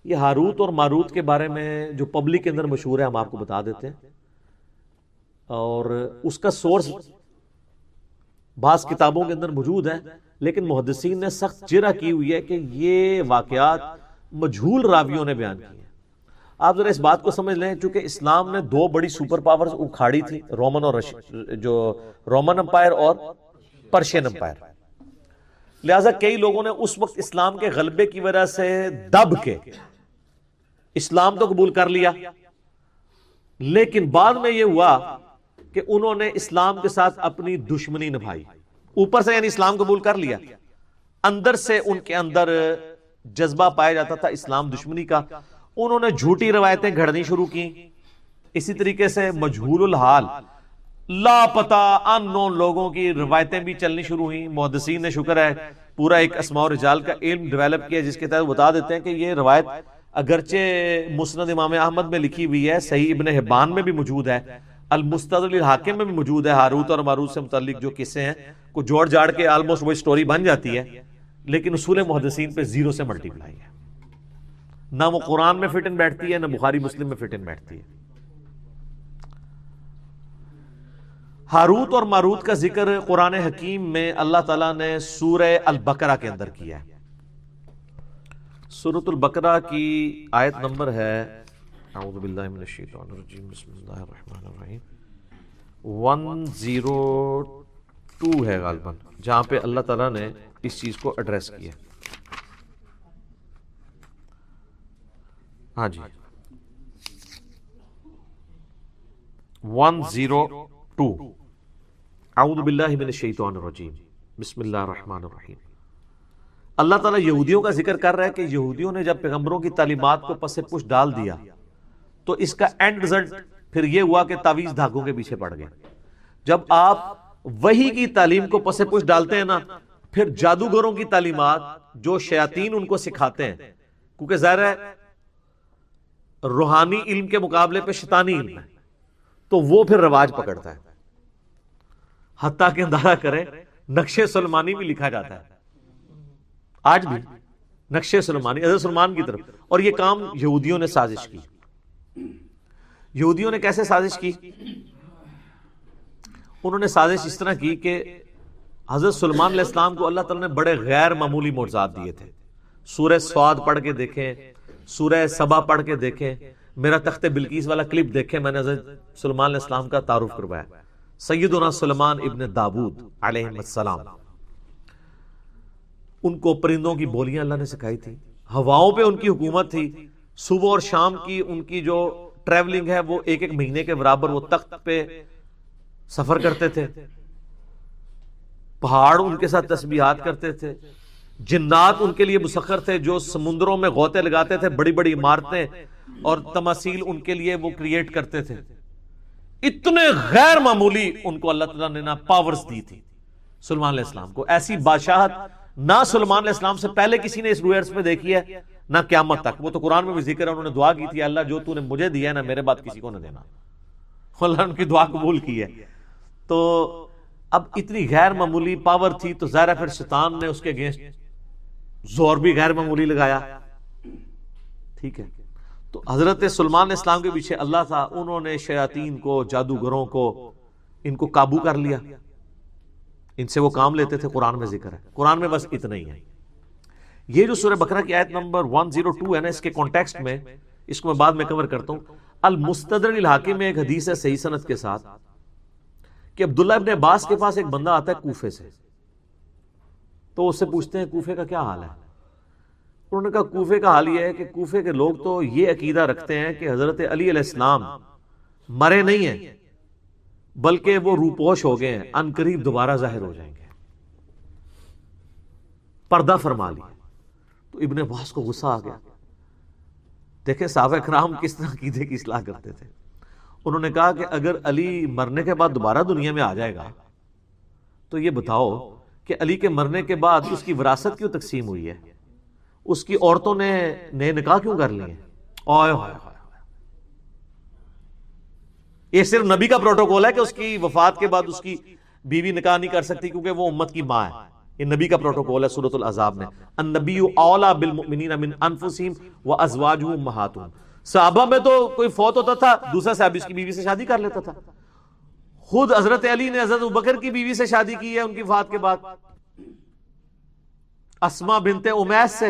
یہ ہاروت اور ماروت کے بارے میں جو پبلک کے اندر مشہور ہے ہم آپ کو بتا دیتے ہیں، اور اس کا سورس بعض کتابوں کے اندر موجود ہے، لیکن محدثین نے سخت جرح کی ہوئی ہے کہ یہ واقعات مجہول راویوں نے بیان کیے ہیں۔ آپ ذرا اس بات کو سمجھ لیں، چونکہ اسلام نے دو بڑی سپر پاورز اکھاڑی تھی، رومن امپائر اور پرشین امپائر، لہٰذا کئی لوگوں نے اس وقت اسلام کے غلبے کی وجہ سے دب کے اسلام تو قبول کر لیا، لیکن بعد میں یہ ہوا کہ انہوں نے اسلام کے ساتھ اپنی دشمنی نبھائی۔ اوپر سے یعنی اسلام قبول کر لیا، اندر سے ان کے اندر جذبہ پایا جاتا تھا اسلام دشمنی کا، انہوں نے جھوٹی روایتیں گھڑنی شروع کی۔ اسی طریقے سے مجہول الحال، لاپتہ ان نون لوگوں کی روایتیں بھی چلنی شروع ہوئیں۔ محدثین نے شکر ہے پورا ایک اسماء و رجال کا علم ڈیولپ کیا، جس کے تحت بتا دیتے ہیں کہ یہ روایت اگرچہ مسند امام احمد میں لکھی ہوئی ہے، صحیح ابن حبان میں بھی موجود ہے، المستدرک للحاکم میں بھی موجود ہے، ہاروت اور ماروت سے متعلق جو قصے ہیں کو جوڑ جاڑ کے آلموسٹ وہی سٹوری بن جاتی ہے، لیکن اصول محدثین پہ زیرو سے ملٹیپلائی ہے، نہ وہ قرآن میں فٹ ان بیٹھتی ہے، نہ بخاری مسلم میں فٹ ان بیٹھتی ہے۔ ہاروت اور ماروت کا ذکر قرآن حکیم میں اللہ تعالیٰ نے سورہ البقرہ کے اندر کیا ہے۔ سورۃ البقرہ کی آیت نمبر ہے، اعوذ باللہ من الشیطان الرجیم، بسم اللہ الرحمن الرحیم، 102 ہے غالباً، جہاں پہ اللہ تعالیٰ نے اس چیز کو ایڈریس کیا۔ ہاں جی 102، اعوذ باللہ من الشیطان الرجیم، بسم اللہ الرحمن الرحیم۔ اللہ تعالیٰ یہودیوں کا ذکر کر رہا ہے کہ یہودیوں نے جب پیغمبروں کی تعلیمات کو پس پش ڈال دیا تو اس کا اینڈ رزلٹ پھر یہ ہوا کہ تعویذ دھاگوں کے پیچھے پڑ گئے۔ جب آپ وحی کی تعلیم کو پس پش ڈالتے ہیں نا، پھر جادوگروں کی تعلیمات جو شیاطین ان کو سکھاتے ہیں، کیونکہ ظاہر ہے روحانی علم کے مقابلے پہ شیطانی علم ہے، تو وہ پھر رواج پکڑتا ہے، حتیٰ کہ اندازہ کریں نقش سلمانی بھی لکھا جاتا ہے آج بھی، نقش سلمانی حضرت سلمان کی طرف، اور یہ کام یہودیوں نے سازش کی۔ یہودیوں نے کیسے سازش کی؟ انہوں نے سازش اس طرح کی کہ حضرت سلمان علیہ السلام کو اللہ تعالیٰ نے بڑے غیر معمولی معجزات دیے تھے۔ سورہ سعد پڑھ کے دیکھیں، سورہ سبا پڑھ کے دیکھیں، میرا تخت بلقیس والا کلپ دیکھیں، میں نے حضرت سلمان علیہ السلام کا تعارف کروایا، سیدنا سلمان ابن داود علیہ السلام۔ ان کو پرندوں کی بولیاں اللہ نے سکھائی تھی، ہواؤں پہ ان کی حکومت تھی، صبح اور شام کی ان کی جو ٹریولنگ ہے وہ ایک ایک مہینے کے برابر وہ تخت پہ سفر کرتے تھے، پہاڑ ان کے ساتھ تسبیحات کرتے تھے، جنات ان کے لیے مسخر تھے جو سمندروں میں غوطے لگاتے تھے، بڑی بڑی عمارتیں اور تماثیل ان کے لیے وہ کریٹ کرتے تھے۔ اتنے غیر معمولی ان کو اللہ تعالیٰ نے پاورز دی تھی سلمان علیہ السلام کو، ایسی بادشاہت نہ سلمان علیہ السلام سے پہلے کسی نے اس روئرز میں دیکھی ہے نہ قیامت تک۔ وہ تو قرآن میں بھی ذکر ہے، انہوں نے دعا کی تھی، اللہ جو تو نے مجھے دیا ہے نا میرے بعد کسی کو نہ دینا، اللہ نے ان کی دعا قبول کی ہے۔ تو اب اتنی غیر معمولی پاور تھی تو ظاہر ہے پھر شیطان نے اس کے اگینسٹ زور بھی غیر معمولی لگایا، ٹھیک ہے۔ تو حضرت سلمان علیہ السلام کے پیچھے اللہ تھا، انہوں نے شیاطین کو، جادوگروں کو، ان کو قابو کر لیا، ان سے وہ کام لیتے تھے، قرآن میں ذکر ہے، قرآن میں بس اتنا ہی ہے۔ یہ جو سورہ بقرہ کی آیت نمبر 102 ہے نا، اس کے کانٹیکسٹ میں اس کو میں بعد میں کور کرتا ہوں۔ المستدرک للحاکم میں ایک حدیث ہے صحیح سند کے ساتھ کہ عبداللہ ابن عباس کے پاس ایک بندہ آتا ہے کوفے سے، تو اس سے پوچھتے ہیں کوفے کا کیا حال ہے؟ انہوں نے کہا کوفے کا حال یہ ہے کہ کوفے کے لوگ تو یہ عقیدہ رکھتے ہیں کہ حضرت علی علیہ السلام مرے نہیں ہیں بلکہ وہ روپوش ہو گئے ہیں، ان قریب دوبارہ ظاہر ہو جائیں گے، پردہ فرما لیا۔ تو ابن عباس کو غصہ آ گیا، دیکھیں صحابہ کرام کس طرح عقیدے کی اصلاح کرتے تھے۔ انہوں نے کہا کہ اگر علی مرنے کے بعد دوبارہ دنیا میں آ جائے گا تو یہ بتاؤ کہ علی کے مرنے کے بعد اس کی وراثت کیوں تقسیم ہوئی ہے، اس کی عورتوں نے نئے نکاح کیوں کر لیے؟ اوئے ہوئے ہوئے، یہ صرف نبی کا پروٹوکول ہے کہ اس کی وفات کے بعد اس کی بیوی نکاح نہیں کر سکتی کیونکہ وہ امت کی ماں ہے، یہ نبی کا پروٹوکول ہے سورۃ الاحزاب میں، النبی اولیٰ بالمؤمنین من انفسہم وازواجہ امہاتہم. صحابہ میں تو کوئی فوت ہوتا تھا دوسرا صحابی اس کی بیوی سے شادی کر لیتا تھا. خود حضرت علی نے حضرت ابوبکر کی بیوی سے شادی کی ہے ان کی وفات کے بعد، اسما بنت امیس سے.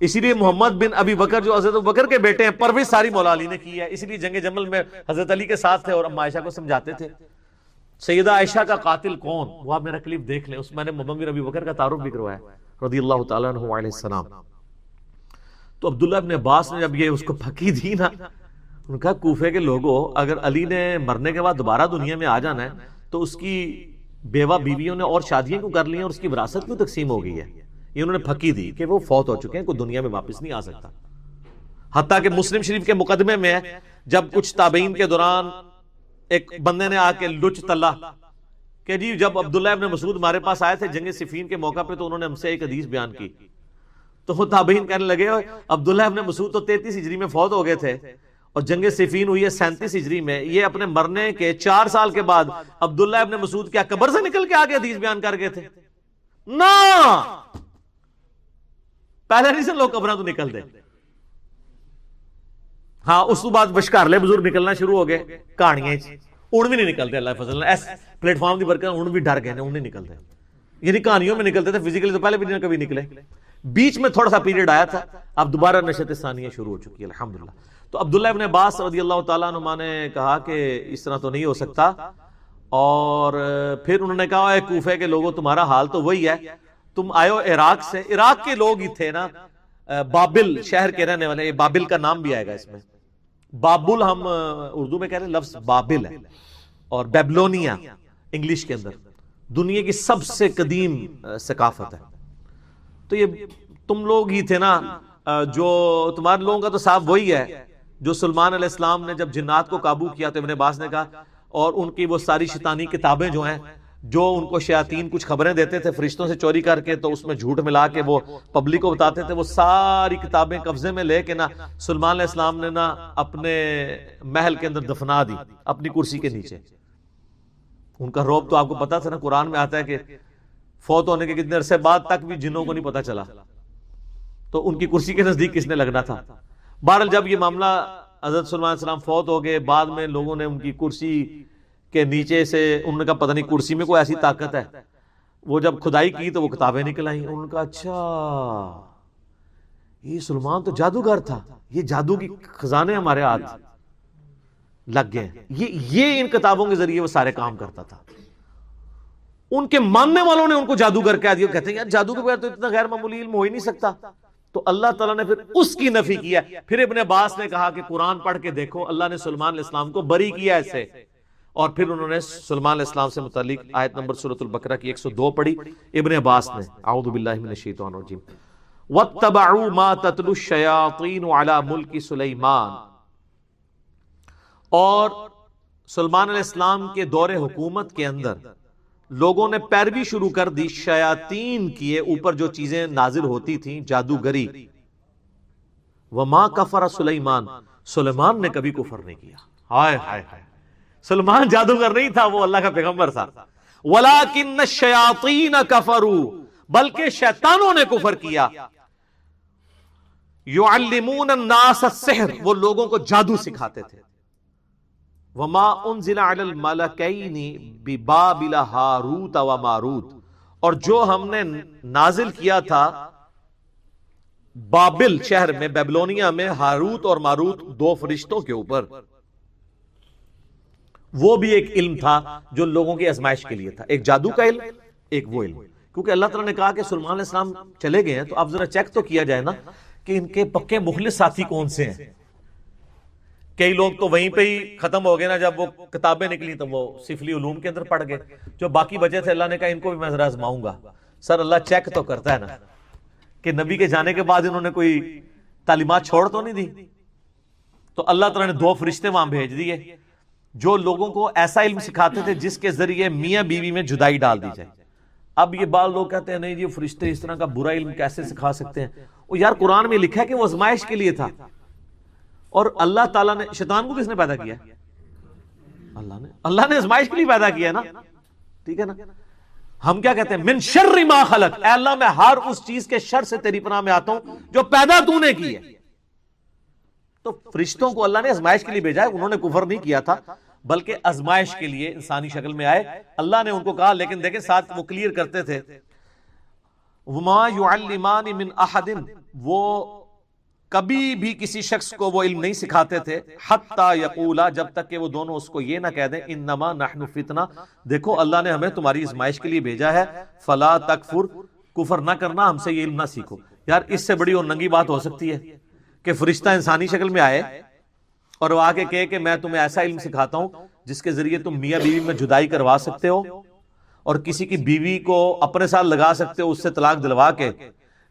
اسی لیے محمد بن ابی بکر جو حضرت ابوبکر کے بیٹے ہیں پرورش ساری مولا علی نے کی ہے، اسی لیے جنگ جمل میں حضرت علی کے ساتھ تھے اور اما عائشہ کو سمجھاتے تھے. سیدہ عائشہ کا قاتل کون، وہ آپ میرا کلپ دیکھ لیں، اس میں نے محمد بن ابی بکر کا تعارف بھی کروایا رضی اللہ تعالیٰ عنہ علیہ السلام. تو عبداللہ ابن عباس نے جب یہ اس کو پھکی دی نا، ان کا کوفے کے لوگوں اگر علی نے مرنے کے بعد دوبارہ دنیا میں آ جانا ہے تو اس کی بیوہ بیویوں نے اور شادیاں کیوں کر لی ہیں اور اس کی وراثت کیوں تقسیم ہو گئی ہے. یہ انہوں نے پھکی دی کہ وہ فوت ہو چکے ہیں، کوئی دنیا میں واپس نہیں آ سکتا. حتیٰ کہ مسلم شریف کے مقدمے میں ہے جب کچھ تابعین کے دوران ایک بندے نے آ کے لچ تلا کہ جی جب عبداللہ ابن مسعود ہمارے پاس آئے تھے جنگ صفین کے موقع پہ تو انہوں نے ہم سے ایک حدیث بیان کی، تو وہ تابعین کہنے لگے عبداللہ ابن مسعود تو 33 ہجری میں فوت ہو گئے تھے اور جنگ صفین ہوئی ہے 37 ہجری میں، یہ اپنے مرنے کے 4 سال کے بعد عبداللہ ابن مسعود کیا قبر سے نکل کے آگے حدیث بیان کر گئے تھے؟ نا پہلے نہیں سے لوگ قبریں تو نکل دے. ہاں اس تو بعد بشکارلے بزرگ نکلنا شروع ہو گئے کہانیاں، اون بھی نہیں نکلتے اللہ فضل ایس پلیٹ فارم دی برکت، اون بھی ڈر گئے اون نہیں نکلتے، یعنی کہانیوں میں نکلتے تھے، فزیکلی تو پہلے بھی نہیں کبھی نکلے. بیچ میں تھوڑا سا پیریڈ آیا تھا، اب دوبارہ نشست ثانیہ شروع ہو چکی ہے الحمدللہ. تو عبداللہ ابن عباس رضی اللہ تعالیٰ عنہ نے کہا کہ اس طرح تو نہیں ہو سکتا، اور پھر انہوں نے کہا اے کوفے کے لوگوں تمہارا حال تو وہی ہے، تم آئے ہو عراق سے، عراق کے لوگ ہی تھے نا، بابل شہر کے رہنے والے، بابل کا نام بھی آئے گا اس میں. بابل ہم اردو میں کہہ رہے ہیں، لفظ بابل ہے، اور بیبلونیا انگلش کے اندر دنیا کی سب سے قدیم ثقافت ہے. تو یہ تم لوگ ہی تھے نا، جو تمہارے لوگوں کا تو صاحب وہی ہے جو سلمان علیہ السلام نے جب جنات کو قابو کیا تو ابن عباس نے کہا، اور ان کی وہ ساری شیطانی کتابیں جو ہیں جو ان کو شیاطین کچھ خبریں دیتے تھے فرشتوں سے چوری کر کے، تو اس میں جھوٹ ملا کے وہ پبلک کو بتاتے تھے، وہ ساری کتابیں قبضے میں لے کے نا سلمان علیہ السلام نے نا اپنے محل کے اندر دفنا دی اپنی کرسی کے نیچے. ان کا رعب تو آپ کو پتا تھا نا، قرآن میں آتا ہے کہ فوت ہونے کے کتنے عرصے بعد تک بھی جنوں کو نہیں پتا چلا تو ان کی کرسی کے نزدیک کس نے لگنا تھا. بہرحال جب یہ معاملہ حضرت سلمان علیہ السلام فوت ہو گئے، بعد میں لوگوں نے ان کی کرسی کے نیچے سے انہوں نے کہا پتہ نہیں کرسی میں کوئی ایسی طاقت ہے، وہ جب کھدائی کی تو وہ کتابیں نکل آئیں. انہوں نے کہا اچھا یہ سلمان تو جادوگر تھا، یہ جادو کی خزانے ہمارے ہاتھ لگ گئے ہیں، یہ ان کتابوں کے ذریعے وہ سارے کام کرتا تھا. ان کے ماننے والوں نے ان کو جادوگر کہہ دیا، کہتے ہیں یار جادو کے بغیر تو اتنا غیر معمولی علم ہو ہی نہیں سکتا. تو اللہ تعالیٰ نے پھر اس کی نفی کیا. پھر ابن عباس نے کہا کہ قرآن پڑھ کے دیکھو، اللہ نے سلمان علیہ السلام کو بری کیا ایسے. اور پھر انہوں نے سلمان علیہ السلام سے متعلق آیت نمبر سورۃ البقرہ کی 102 پڑھی. ابن عباس نے اعوذ باللہ من الشیطان الرجیم واتبعوا ما تتلو الشیاطین علی ملک سلیمان، اور سلمان علیہ السلام کے دور حکومت کے اندر لوگوں نے پیروی شروع کر دی شیاطین کی اوپر جو چیزیں نازل ہوتی تھیں جادوگری. وما کفر سلیمان، سلیمان نے کبھی کفر نہیں کیا. ہائے ہائے ہائے، سلمان جادوگر نہیں تھا، وہ اللہ کا پیغمبر تھا. ولیکن الشیاطین کفروا، بلکہ شیطانوں نے کفر کیا. یعلمون الناس السحر، وہ لوگوں کو جادو سکھاتے تھے. وما انزل علی الملکین ببابل ہاروت و ماروت، اور جو ہم نے نازل کیا تھا بابل شہر میں بیبلونیا میں ہاروت اور ماروت 2 فرشتوں کے اوپر. وہ بھی ایک علم تھا جو لوگوں کی آزمائش کے لیے تھا، ایک جادو کا علم، ایک وہ علم. کیونکہ اللہ تعالیٰ نے کہا کہ سلمان علیہ السلام چلے گئے ہیں تو اب ذرا چیک تو کیا جائے نا کہ ان کے پکے مخلص ساتھی کون سے ہیں. کئی لوگ تو وہیں پہ ہی ختم ہو گئے نا، جب وہ کتابیں نکلی تو وہ سفلی علوم کے اندر پڑ گئے. جو باقی بچے تھے اللہ نے کہا ان کو بھی میں ذرا آزماؤں گا. سر اللہ چیک تو کرتا ہے نا کہ نبی کے جانے کے بعد انہوں نے کوئی تعلیمات چھوڑ تو نہیں دی. تو اللہ تعالیٰ نے 2 فرشتے وہاں بھیج دیے جو لوگوں کو ایسا علم سکھاتے تھے جس کے ذریعے میاں بیوی میں جدائی ڈال دی جائے. اب یہ بعض لوگ کہتے ہیں نہیں جی فرشتے اس طرح کا برا علم کیسے سکھا سکتے ہیں. وہ یار قرآن میں لکھا ہے کہ وہ آزمائش کے لیے تھا. اور اللہ تعالیٰ نے، شیطان کو کس نے پیدا کیا؟ اللہ نے آزمائش کے لیے پیدا کیا نا، ٹھیک ہے نا. ہم کیا کہتے ہیں؟ من شر ما خلق، اے اللہ میں ہر اس چیز کے شر سے تیری پناہ میں آتا ہوں جو پیدا تو نے کی ہے۔ تو فرشتوں کو اللہ نے آزمائش کے لیے بھیجا ہے، انہوں نے کفر نہیں کیا تھا بلکہ آزمائش کے لیے انسانی شکل میں آئے، اللہ نے ان کو کہا، لیکن دیکھیں ساتھ وہ کلیئر کرتے تھے وما يعلمان من احد، وہ کبھی بھی کسی شخص کو وہ علم نہیں سکھاتے تھے، حتی یقولا، جب تک کہ وہ دونوں اس کو یہ نہ کہہ دیں انما نحن فتنہ، دیکھو اللہ نے ہمیں تمہاری آزمائش کے لیے بھیجا ہے، فلا تکفر، کفر نہ کرنا، ہم سے یہ علم نہ سیکھو۔ یار اس سے بڑی اور ننگی بات ہو سکتی ہے کہ فرشتہ انسانی شکل میں آئے اور وہ آ کے کہے کہ میں تمہیں ایسا علم سکھاتا ہوں جس کے ذریعے تم میاں بیوی میں جدائی کروا سکتے ہو اور کسی کی بیوی کو اپنے ساتھ لگا سکتے ہو اس سے طلاق دلوا کے،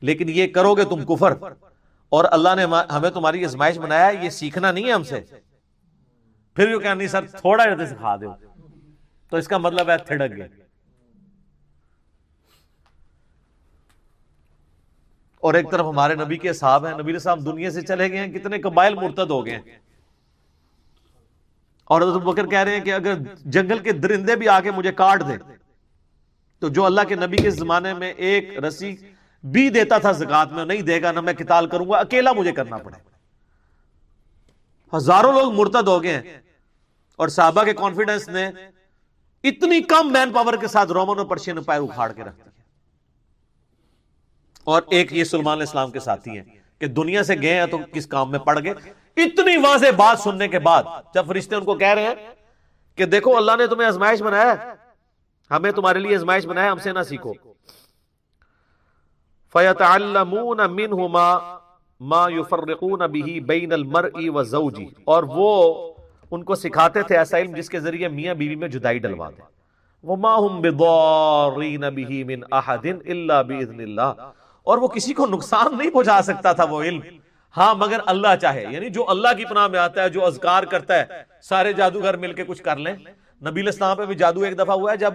لیکن یہ کرو گے تم کفر، اور اللہ نے ہمیں تمہاری آزمائش بنایا ہے، یہ سیکھنا نہیں ہے ہم سے۔ پھر بھی وہ کہا نہیں سر تھوڑا جیسے سکھا دو، تو اس کا مطلب ہے تھڑک گئے۔ اور ایک طرف ہمارے نبی کے اصحاب ہیں، نبی صاحب دنیا سے چلے گئے ہیں، کتنے قبائل مرتد ہو گئے ہیں، اور حضرت بکر کہہ رہے ہیں کہ اگر جنگل کے درندے بھی آ کے مجھے کاٹ دے تو جو اللہ کے نبی کے زمانے میں ایک رسی بھی دیتا تھا زکات میں نہیں دے گا، نہ میں قتال کروں گا، اکیلا مجھے کرنا پڑے۔ ہزاروں لوگ مرتد ہو گئے ہیں، اور صحابہ کے کانفیڈنس نے اتنی کم مین پاور کے ساتھ رومن اور پرشین امپائر اکھاڑ کے رکھ دیا۔ اور ایک یہ سلمان علیہ السلام کے ساتھی ہیں کہ دنیا سے گئے ہیں تو کس کام میں پڑ گئے۔ اتنی واضح بات سننے کے بعد جب فرشتے ان کو کہہ رہے ہیں کہ دیکھو اللہ نے تمہیں آزمائش بنایا ہے، ہمیں تمہارے لیے آزمائش بنایا ہے، ہم سے نہ سیکھو۔ فَيَتَعَلَّمُونَ مِنْهُمَا مَا يُفَرِّقُونَ بِهِ بَيْنَ الْمَرْءِ وَزَوْجِهِ، اور وہ ان کو سکھاتے تھے ایسا علم جس کے ذریعے میاں بیوی میں جدائی ڈلوا دیں۔ وَمَا هُمْ بِضَارِّينَ بِهِ مِنْ أَحَدٍ إِلَّا بِإِذْنِ اللَّهِ، اور وہ کسی کو نقصان نہیں پہنچا سکتا تھا وہ علم، ہاں مگر اللہ چاہے، یعنی جو اللہ کی پناہ میں آتا ہے، جو اذکار کرتا ہے، سارے جادوگر مل کے کچھ کر لیں۔ نبی علیہ السلام پہ بھی جادو ایک دفعہ ہوا ہے، جب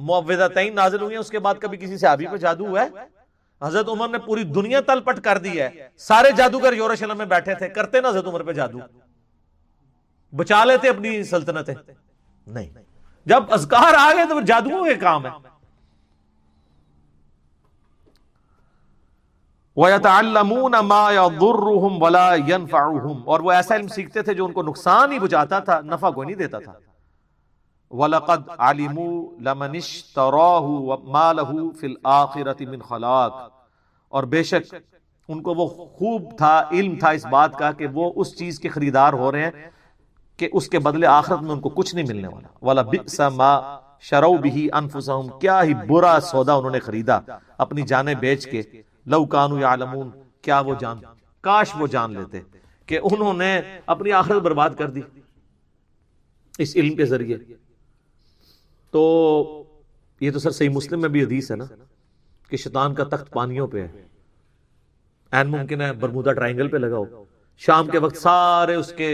معوذتین نازل ہوئی ہیں اس کے بعد کبھی کسی صحابی پہ جادو ہوا ہے؟ حضرت عمر نے پوری دنیا تل پٹ کر دی ہے، سارے جادوگر یروشلم میں بیٹھے تھے، کرتے نا حضرت عمر پہ جادو؟ بچا لیتے اپنی سلطنتیں؟ نہیں، جب اذکار آ گئے تو جادوؤں کے کام ہے۔ وَيَتَعَلَّمُونَ مَا يَضُرُّهُمْ وَلَا يَنْفَعُهُمْ، اور وہ ایسا علم سیکھتے تھے جو ان کو نقصان ہی پہنچاتا تھا، نفع کوئی نہیں دیتا تھا۔ وَلَقَدْ عَلِمُوا لَمَنِ اشْتَرَاهُ مَا لَهُ فِي الْآخِرَةِ مِنْ خَلَاقٍ، اور بے شک ان کو وہ خوب تھا، علم تھا اس بات کا کہ وہ اس چیز کے خریدار ہو رہے ہیں کہ اس کے بدلے آخرت میں ان کو کچھ نہیں ملنے والا۔ وَلَبِئْسَ مَا شَرَوْا بِهِ أَنفُسَهُمْ، کیا ہی برا سودا انہوں نے خریدا اپنی جانیں بیچ کے۔ لَوْ كَانُوا يَعْلَمُونَ، کیا وہ جان، کاش وہ جان لیتے کہ انہوں نے اپنی آخرت برباد کر دی اس علم کے ذریعے۔ تو یہ تو سر صحیح مسلم میں بھی حدیث ہے نا کہ شیطان کا تخت پانیوں پہ ہے، این ممکن ہے برمودا ٹرائنگل پہ لگا ہو، شام کے وقت سارے اس کے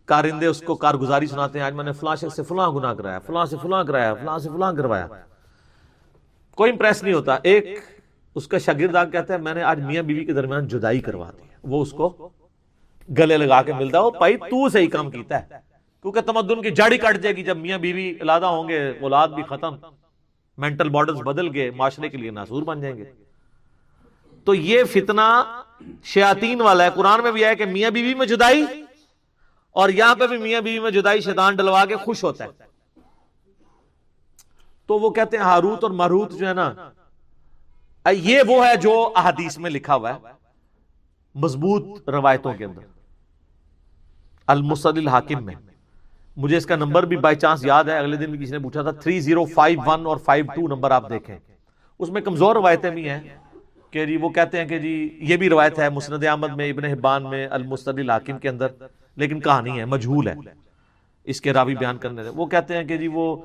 کارندے اس کو کارگزاری سناتے ہیں، آج میں نے فلاں شخص سے فلاں گناہ کرایا، فلاں سے فلاں کرایا، فلاں سے فلاں کروایا، کوئی امپریس نہیں ہوتا۔ ایک اس کا شاگرد کہتا ہے میں نے آج میاں بیوی کے درمیان جدائی کروا دی، وہ اس کو گلے لگا کے ملتا ہے، بھائی تو صحیح کام کیتا ہے، کیونکہ تمدن کی جڑ ہی کٹ جائے گی جب میاں بیوی علادہ ہوں گے، اولاد بھی ختم، مینٹل ماڈلز بدل گئے، معاشرے کے لیے ناسور بن جائیں گے۔ تو یہ فتنہ شیاطین والا ہے، قرآن میں بھی ہے کہ میاں بیوی میں جدائی، اور یہاں پہ بھی میاں بیوی میں جدائی شیطان ڈلوا کے خوش ہوتا ہے۔ تو وہ کہتے ہیں ہاروت اور ماروت جو ہے نا، یہ وہ ہے جو احادیث میں لکھا ہوا ہے مضبوط روایتوں کے اندر، المسند الحاکم میں۔ مجھے اس کا نمبر بھی بائی چانس یاد ہے، اگلے دن بھی کسی نے پوچھا تھا، 3051 اور 52 نمبر آپ دیکھیں، اس میں کمزور روایتیں بھی ہیں کہ جی وہ کہتے ہیں کہ جی یہ بھی روایت ہے مسند احمد میں، ابن حبان میں، المسند الحاکم کے اندر، لیکن کہانی ہے، مجہول ہے اس کے راوی بیان کرنے سے۔ وہ کہتے ہیں کہ جی وہ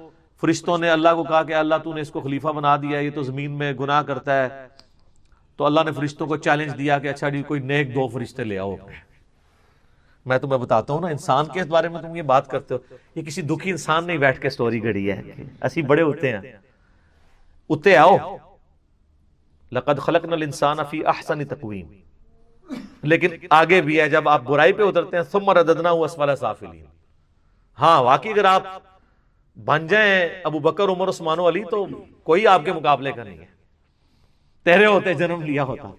فرشتوں نے اللہ کو کہا کہ اللہ تو نے اس کو خلیفہ بنا دیا، یہ تو زمین میں گناہ کرتا ہے، تو اللہ نے فرشتوں کو چیلنج دیا کہ اچھا جی کوئی نیک 2 فرشتے لے آؤ۔ میں تمہیں بتاتا ہوں نا، انسان کے بارے میں تم یہ بات کرتے ہو، یہ کسی دکھی انسان نہیں بیٹھ کے سٹوری گھڑی ہے، ایسی بڑے ہوتے ہیں، اتے آؤ، لقد خلقنا الانسان فی احسن تقویم۔ لیکن آگے بھی ہے، جب آپ برائی پہ اترتے ہیں ثم رددناہ اسفل سافلین، ہاں واقعی اگر آپ بن جائیں ابو بکر عمر عثمان و علی تو کوئی آپ کے مقابلے کا نہیں ہے. تیرے ہوتے جنم لیا ہوتا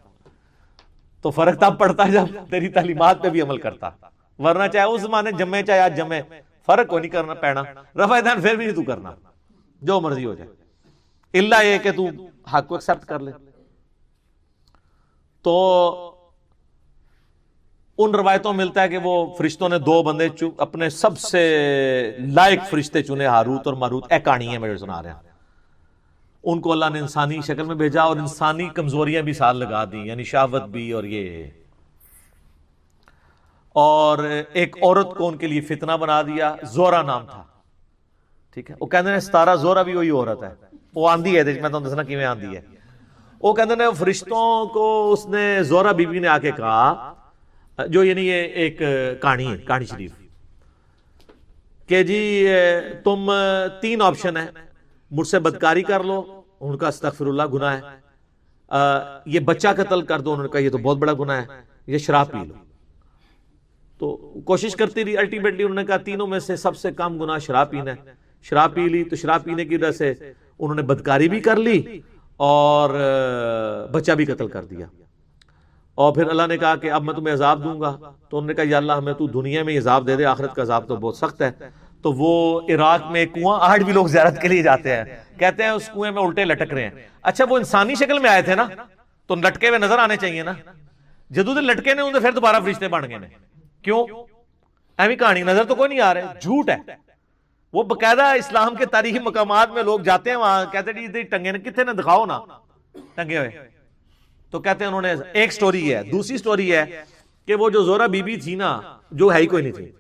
تو فرق تب پڑتا جب تیری تعلیمات پہ بھی عمل کرتا, ورنہ چاہے اس زمانے جمے چاہے آج جمے فرق کو نہیں کرنا پینا, رفع دین پھر بھی نہیں تو کرنا, جو مرضی ہو جائے, اللہ یہ کہ تو حق کو ایکسپٹ کر لے. تو ان روایتوں میں ملتا ہے کہ وہ فرشتوں نے 2 بندے اپنے سب سے لائق فرشتے چنے, ہاروت اور ماروت. کہانی ہے میں سنا رہا ہوں. ان کو اللہ نے انسانی شکل میں بھیجا اور انسانی کمزوریاں بھی ساتھ لگا دی, یعنی شہوت بھی اور یہ, اور ایک عورت کو ان کے لیے فتنہ بنا دیا, زورا نام تھا. ٹھیک ہے, وہ کہتے ہیں 17 زورا بھی وہی عورت ہے, وہ آندھی ہے, میں تمہیں دسنا کیویں آندھی ہے. وہ کہتے ہیں فرشتوں کو اس نے زورا بی بی نے آ کے کہا, جو یعنی یہ ایک کہانی ہے, کہانی شریف, کہ جی تم 3 آپشن ہیں, مجھ سے بدکاری کر لو, ان کا استغفر اللہ گناہ ہے, یہ بچہ قتل کر دو, انہوں نے کہا یہ تو بہت بڑا گناہ ہے, یہ شراب پی لو. تو کوشش کرتی رہی, الٹیمیٹلی انہوں نے کہا تینوں میں سے سب سے کم گناہ شراب پینا ہے. شراب پی لی, تو شراب پینے کی وجہ سے انہوں نے بدکاری بھی کر لی اور بچہ بھی قتل کر دیا. اور پھر اللہ نے کہا کہ اب میں تمہیں عذاب دوں گا. تو انہوں نے کہا یا اللہ ہمیں تو دنیا میں عذاب دے دے, آخرت کا عذاب تو بہت سخت ہے. تو وہ عراق میں ایک کنواں, آج بھی لوگ زیارت کے لیے جاتے ہیں, کہتے ہیں اس کنویں میں الٹے لٹک رہے ہیں. اچھا وہ انسانی شکل میں آئے تھے نا, تو لٹکے ہوئے نظر آنے چاہیے نا, جدو دے لٹکے نے انہیں پھر دوبارہ فرشتے بن گئے. کیوں ایویں کہانی نظر تو کوئی نہیں آ رہے, جھوٹ ہے. وہ باقاعدہ اسلام کے تاریخی مقامات میں لوگ جاتے ہیں, وہاں کہتے ہیں ٹنگے نے کتنے نے دکھاؤ نا ٹنگے ہوئے. تو کہتے ہیں انہوں نے, ایک سٹوری ہے. دوسری سٹوری ہے کہ وہ جو زورا بی بی تھی نا, جو ہے ہی کوئی نہیں تھی,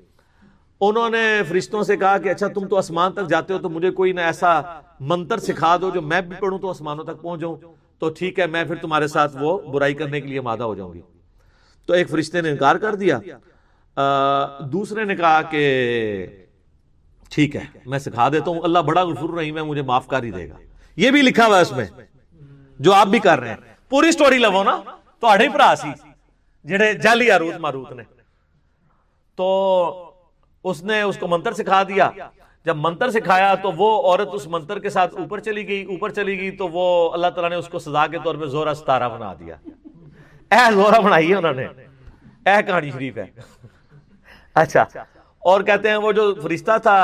انہوں نے فرشتوں سے کہا کہ اچھا تم تو آسمان تک جاتے ہو تو مجھے کوئی نہ ایسا منتر سکھا دو جو میں بھی پڑھوں تو آسمانوں تک پہنچ جاؤں, تو ٹھیک ہے میں پھر تمہارے ساتھ وہ برائی کرنے کے لیے مادہ ہو جاؤں گی. تو ایک فرشتے نے انکار کر دیا, دوسرے نے کہا کہ ٹھیک ہے میں سکھا دیتا ہوں, اللہ بڑا غفور رحیم ہے, مجھے معاف کر ہی دے گا. یہ بھی لکھا ہوا ہے اس میں جو آپ بھی کر رہے ہیں. پوری سٹوری لو نا, تو اڑے بھرا سی جڑے جعلی ہاروت ماروت نے. تو اس نے اس کو منتر سکھا دیا. جب منتر سکھایا تو وہ عورت اس منتر کے ساتھ اوپر چلی گئی, تو وہ اللہ تعالیٰ نے اس کو سزا کے طور پہ زورا 17 بنا دیا. زورا بنائی ہے انہوں نے, کہانی شریف ہے. اچھا, اور کہتے ہیں وہ جو فرشتہ تھا,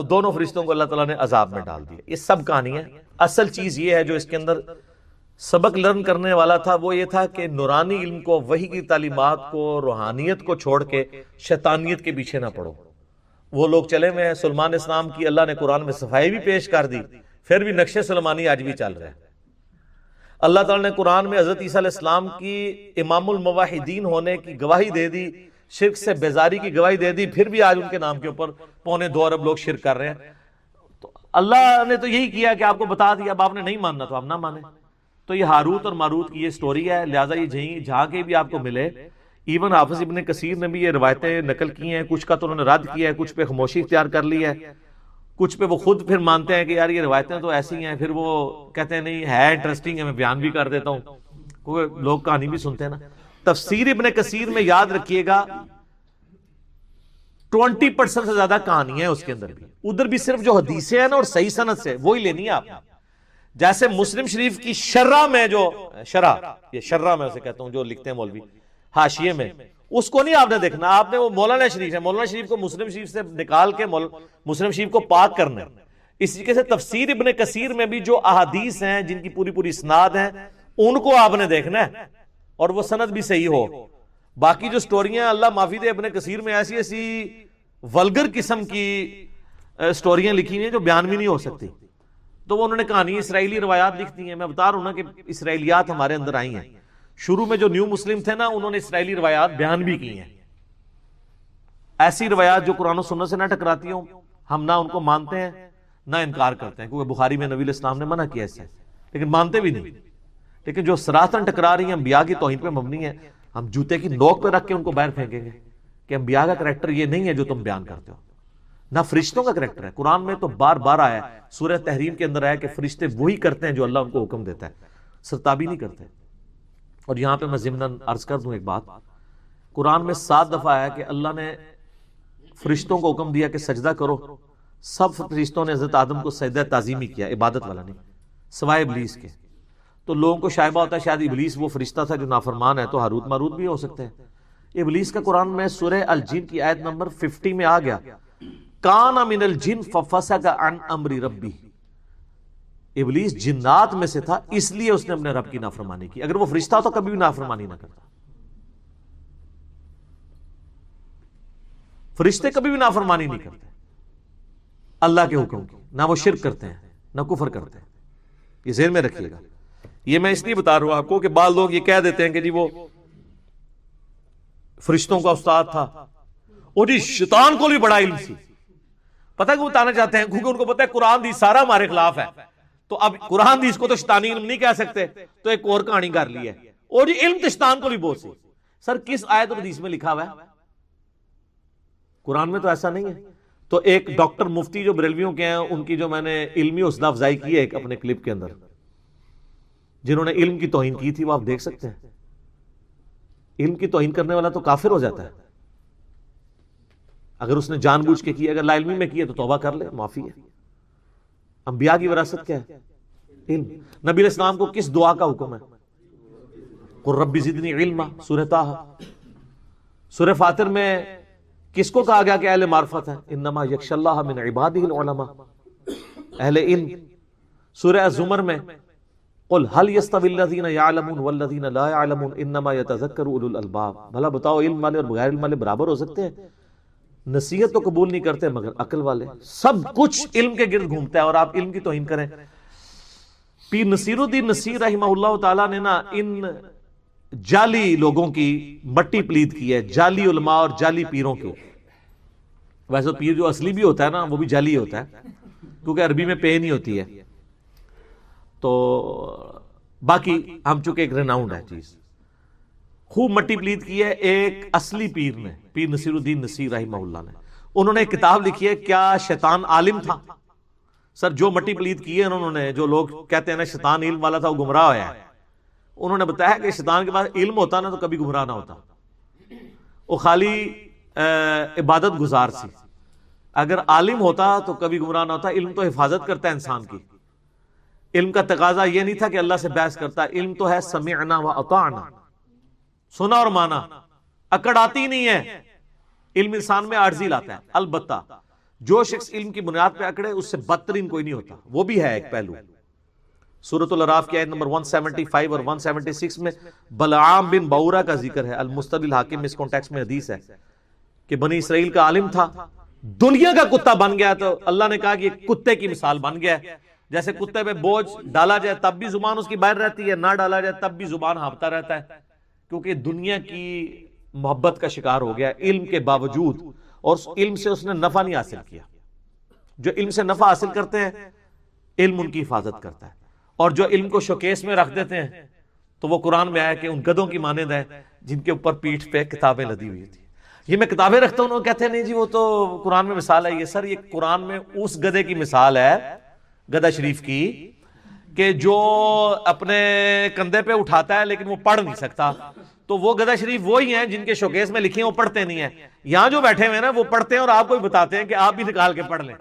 دونوں فرشتوں کو اللہ تعالیٰ نے عذاب میں ڈال دیا. یہ سب کہانی ہے. اصل چیز یہ ہے جو اس کے اندر سبق لرن کرنے والا تھا, وہ یہ تھا کہ نورانی علم کو, وحی کی تعلیمات کو, روحانیت کو چھوڑ کے شیطانیت کے پیچھے نہ پڑو. وہ لوگ چلے ہوئے ہیں. سلمان اسلام کی اللہ نے قرآن میں صفائی بھی پیش کر دی, پھر بھی نقش سلمانی آج بھی چل رہا ہے. اللہ تعالیٰ نے قرآن میں حضرت عیسیٰ علیہ السلام کی امام الموحدین ہونے کی گواہی دے دی, شرک سے بیزاری کی گواہی دے دی, پھر بھی آج ان کے نام کے اوپر 2.25 ارب لوگ شرک کر رہے ہیں. تو اللہ نے تو یہی کیا کہ آپ کو بتا دیا, اب آپ نے نہیں ماننا تو آپ نہ مانیں. تو یہ ہاروت اور ماروت کی یہ سٹوری ہے, لہٰذا یہ جہاں کے بھی آپ کو ملے. ایون حافظ ابن کثیر نے بھی یہ روایتیں نقل کی ہیں, کچھ کا تو انہوں نے رد کیا ہے, کچھ پہ خاموشی اختیار کر لی ہے, کچھ پہ وہ خود پھر مانتے ہیں کہ یار یہ روایتیں تو ایسی ہیں, پھر وہ کہتے ہیں نہیں ہے انٹرسٹنگ ہے, میں بیان بھی کر دیتا ہوں. کیونکہ لوگ کہانی بھی سنتے ہیں نا. تفسیر ابن کثیر میں یاد رکھیے گا 20% سے زیادہ کہانی ہے اس کے اندر بھی. ادھر بھی صرف جو حدیثیں ہیں نا اور صحیح سند سے وہی لینی ہے آپ نے. جیسے مسلم شریف کی شرح میں جو یہ شرح میں اسے کہتا ہوں جو لکھتے ہیں مولوی حاشیے میں, اس کو نہیں آپ نے دیکھنا. آپ نے وہ مولانا شریف ہے, مولانا شریف کو مسلم شریف سے نکال کے مسلم شریف کو پاک کرنا ہے. اس طریقے سے تفسیر ابن کثیر میں بھی جو احادیث ہیں جن کی پوری پوری اسناد ہیں ان کو آپ نے دیکھنا ہے, اور وہ سند بھی صحیح ہو. باقی جو سٹوریاں اللہ معافی دے ابن کثیر میں ایسی ولگر قسم کی سٹوریاں لکھی ہیں جو بیان بھی نہیں ہو سکتی. تو وہ انہوں نے کہانی اسرائیلی روایات لکھ دی ہیں. میں بتا رہا ہوں نا کہ اسرائیلیات ہمارے اندر آئی ہیں. شروع میں جو نیو مسلم تھے نا, انہوں نے اسرائیلی روایات بیان بھی کی ہیں. ایسی روایات جو قرآن و سنت سے نہ ٹکراتی ہوں, ہم نہ ان کو مانتے ہیں نہ انکار کرتے ہیں, کیونکہ بخاری میں نبی علیہ السلام نے منع کیا اس سے, لیکن مانتے بھی نہیں. لیکن جو صراحتاً ٹکرا رہی ہیں انبیاء کی توہین پہ مبنی ہے, ہم جوتے کی نوک پہ رکھ کے ان کو باہر پھینکیں گے کہ انبیاء کا کریکٹر یہ نہیں ہے جو تم بیان کرتے ہو, نہ فرشتوں کا کریکٹر ہے. قرآن میں تو بار بار آیا ہے, سورہ تحریم کے اندر آیا کہ فرشتے وہی کرتے ہیں جو اللہ ان کو حکم دیتا ہے, سرتابی نہیں کرتے. اور یہاں پہ میں ضمناً عرض کر دوں ایک بات, قرآن میں 7 دفعہ آیا کہ اللہ نے فرشتوں کو حکم دیا کہ سجدہ کرو, سب فرشتوں نے حضرت آدم کو سجدہ تعظیمی کیا، عبادت والا نہیں، سوائے ابلیس کے۔ تو لوگوں کو شائبہ ہوتا ہے شاید ابلیس وہ فرشتہ تھا جو نافرمان ہے، تو ہاروت ماروت بھی ہو سکتے ہیں۔ ابلیس کا قرآن میں سورہ الجن کی آیت نمبر 50 میں آ گیا، کان من الجن ففسق عن امر ربی، ابلیس جنات میں سے تھا اس لیے اس نے اپنے رب کی نافرمانی کی، اگر وہ فرشتہ تو کبھی بھی نافرمانی نہ کرتا۔ فرشتے کبھی بھی نافرمانی نہیں کرتے اللہ کے حکم کی، نہ وہ شرک کرتے ہیں نہ کفر کرتے ہیں، یہ ذہن میں رکھیے گا۔ یہ میں اس لیے بتا رہا ہوں آپ کو کہ بعض لوگ یہ کہہ دیتے ہیں کہ جی وہ فرشتوں کا استاد تھا، اور جی شیطان کو بھی بڑا علم سی، پتہ کہ وہ بتانا چاہتے ہیں کیونکہ ان کو پتہ ہے قرآن حدیث سارا ہمارے خلاف ہے، تو اب قرآن حدیث کو تو شیطانی علم نہیں کہہ سکتے، تو ایک اور کہانی کر لی ہے، اور جی علم تو شیطان کو بھی بہت سی۔ سر کس آیت اور حدیث میں لکھا ہوا ہے؟ قرآن میں تو ایسا نہیں ہے۔ تو ایک ڈاکٹر مفتی جو بریلویوں کے ہیں، ان کی جو میں نے علمی حوصلہ افزائی کی ہے ایک اپنے کلپ کے اندر، جنہوں نے علم کی توہین کی تھی، وہ آپ دیکھ سکتے ہیں۔ علم کی توہین کرنے والا تو کافر ہو جاتا ہے اگر اس نے جان بوجھ کے کی، اگر لا علمی میں کی ہے تو توبہ کر لے، معافی ہے۔ انبیاء کی وراثت کیا ہے؟ علم۔ نبی علیہ السلام کو کس دعا کا حکم ہے؟ قل رب زدنی علما، سورہ طٰہٰ۔ سورہ فاطر میں کس کو کہا گیا کہ اہل معرفت ہے؟ انما یخشی اللہ من عبادہ العلماء، اہل علم۔ سورہ الزمر میں قل هل يستوي الذين يعلمون والذين لا يعلمون انما يتذكر اولو الالباب، بھلا بتاؤ علم والے اور بغیر علم والے برابر ہو سکتے ہیں؟ نصیحت تو قبول نہیں کرتے مگر عقل والے، سب کچھ علم کے گرد گھومتا ہے اور آپ علم کی توہین کریں۔ پیر نصیر الدین نصیر رحمہ اللہ تعالیٰ نے نا ان جعلی لوگوں کی مٹی پلید کی ہے، جعلی علماء اور جعلی پیروں کی۔ ویسے پیر جو اصلی بھی ہوتا ہے نا وہ بھی جعلی ہوتا ہے، کیونکہ عربی میں پے نہیں ہوتی ہے۔ تو باقی ہم چونکہ ایک ریناؤنڈ ہے چیز، خوب مٹی پلید کی ہے ایک اصلی پیر نے، پیر نصیر الدین نصیر رحمہ اللہ نے۔ انہوں نے ایک کتاب لکھی ہے، کیا شیطان عالم تھا؟ سر جو مٹی پلید کی ہے انہوں نے، جو لوگ کہتے ہیں نا شیطان علم والا تھا وہ گمراہ ہوا ہے، انہوں نے بتایا کہ شیطان کے پاس علم ہوتا نا تو کبھی گمراہ نہ ہوتا، وہ خالی عبادت گزار سی۔ اگر عالم ہوتا تو کبھی گمراہ نہ ہوتا۔ علم تو حفاظت کرتا ہے انسان کی، علم کا تقاضا یہ نہیں تھا کہ اللہ سے بحث کرتا، علم تو ہے سمعنا و اطعنا، سنا اور مانا، اکڑ آتی نہیں ہے۔ علم انسان میں عاجزی لاتا ہے، البتہ جو شخص علم کی بنیاد پہ اکڑے اس سے بدترین کوئی نہیں ہوتا، وہ بھی ہے ایک پہلو۔ سورۃ الاعراف کی آیت نمبر 175 اور 176 میں بلعام بن بعورہ کا ذکر ہے، المستدل الحاکم میں اس کانٹیکس میں حدیث ہے کہ بنی اسرائیل کا عالم تھا، دنیا کا کتا بن گیا، تو اللہ نے کہا کہ یہ کتے کی مثال بن گیا ہے۔ جیسے کتے پہ بوجھ ڈالا جائے تب بھی زبان اس کی باہر رہتی ہے، نہ ڈالا جائے تب بھی زبان ہانپتا رہتا ہے، کیونکہ دنیا کی محبت کا شکار ہو گیا علم کے باوجود، اور علم سے اس نے نفع نہیں حاصل کیا۔ جو علم سے نفع حاصل کرتے ہیں علم ان کی حفاظت کرتا ہے، اور جو علم کو شوکیس میں رکھ دیتے ہیں تو وہ قرآن میں آیا کہ ان گدھوں کی مانند ہے جن کے اوپر پیٹھ پہ کتابیں لدی ہوئی تھی۔ یہ میں کتابیں رکھتا ہوں، کہتے ہیں نہیں جی وہ تو قرآن میں مثال ہے۔ یہ سر یہ قرآن میں اس گدھے کی مثال ہے، گدھا شریف کی، کہ جو اپنے کندھے پہ اٹھاتا ہے لیکن وہ پڑھ نہیں سکتا، تو وہ گدھا شریف وہی ہیں جن کے شوکیس میں لکھے ہیں وہ پڑھتے نہیں ہیں۔ یہاں جو بیٹھے ہوئے ہیں نا وہ پڑھتے ہیں اور آپ کو بھی بتاتے ہیں کہ آپ بھی نکال کے پڑھ لیں،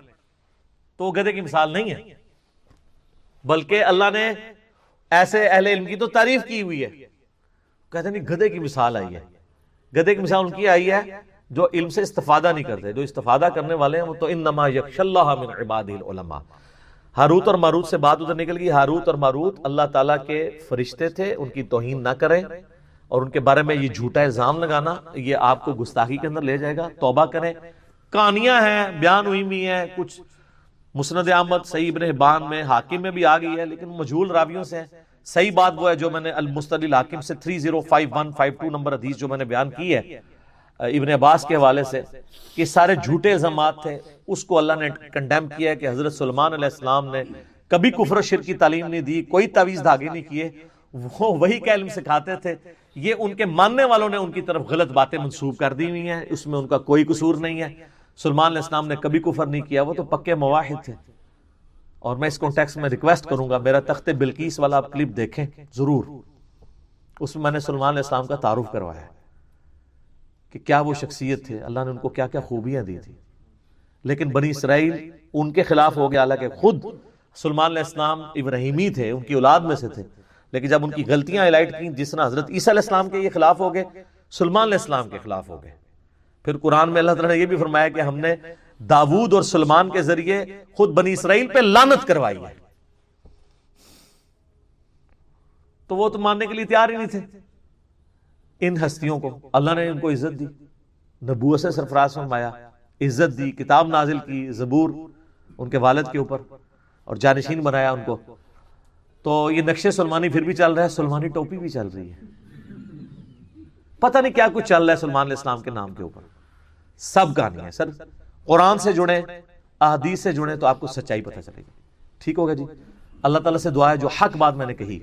تو وہ گدھے کی مثال نہیں ہے، بلکہ اللہ نے ایسے اہل علم کی تو تعریف کی ہوئی ہے، کہتے ہیں نہیں گدھے کی مثال آئی ہے۔ گدھے کی مثال ان کی آئی ہے جو علم سے استفادہ نہیں کرتے، جو استفادہ کرنے والے ہیں وہ تو انما یخشی اللہ من عبادہ العلماء۔ ہاروت اور ماروت سے بات ادھر نکل گئی۔ ہاروت اور ماروت اللہ تعالیٰ کے فرشتے تھے، ان کی توہین نہ کریں، اور ان کے بارے میں یہ جھوٹا الزام لگانا یہ آپ کو گستاخی کے اندر لے جائے گا۔ توبہ کریں۔ کہانیاں ہیں، بیان ہوئی بھی ہیں، کچھ مسند احمد، صحیح ابن حبان میں، حاکم میں بھی آ گئی ہے، لیکن مجہول راویوں سے ہیں۔ صحیح بات وہ ہے جو میں نے المستدل الحاکم سے 305152 نمبر حدیث جو میں نے بیان کی ہے ابن عباس کے حوالے سے، کہ سارے جھوٹے الزامات تھے، اس کو اللہ نے کنڈیم کیا ہے کہ حضرت سلیمان علیہ السلام نے کبھی کفر و شرک کی تعلیم نہیں دی، کوئی تعویذ دھاگے نہیں کیے، وہ وہی کا علم سکھاتے تھے۔ یہ ان کے ماننے والوں نے ان کی طرف غلط باتیں منسوب کر دی ہوئی ہیں، اس میں ان کا کوئی قصور نہیں ہے۔ سلیمان علیہ السلام نے کبھی کفر نہیں کیا، وہ تو پکے موحد تھے۔ اور میں اس کانٹیکس میں ریکویسٹ کروں گا میرا تخت بلقیس والا آپ کلپ دیکھیں ضرور، اس میں میں نے سلیمان علیہ السلام کا تعارف کروایا ہے کہ کیا وہ شخصیت تھے، اللہ نے ان کو کیا کیا خوبیاں دی تھی۔ لیکن بنی اسرائیل ان کے خلاف ہو گیا، حالانکہ خود سلیمان علیہ السلام ابراہیمی تھے، ان کی اولاد میں سے تھے، لیکن جب ان کی غلطیاں ہائی لائٹ کی، جس طرح حضرت عیسیٰ علیہ السلام کے یہ خلاف ہو گئے، سلیمان علیہ السلام کے خلاف ہو گئے. پھر قرآن میں اللہ تعالیٰ نے یہ بھی فرمایا کہ ہم نے داؤد اور سلیمان کے ذریعے خود بنی اسرائیل پہ لعنت کروائی ہے. تو وہ تو ماننے کے لیے تیار ہی نہیں تھے. ان ہستیوں کو اللہ نے ان کو عزت دی، نبوت سے سرفراز فرمایا، عزت دی، کتاب نازل کی، زبور ان کے والد کے اوپر، اور جانشین بنایا ان کو. تو یہ نقشے سلمانی پھر بھی چل رہا ہے، سلمانی ٹوپی بھی چل رہی ہے، پتہ نہیں کیا کچھ چل رہا ہے سلیمان علیہ السلام کے نام کے اوپر. سب کہانی ہے سر. قرآن سے جڑیں، احادیث سے جڑیں تو آپ کو سچائی پتہ چلے گی. ٹھیک ہوگا جی. اللہ تعالیٰ سے دعا ہے جو حق بات میں نے کہی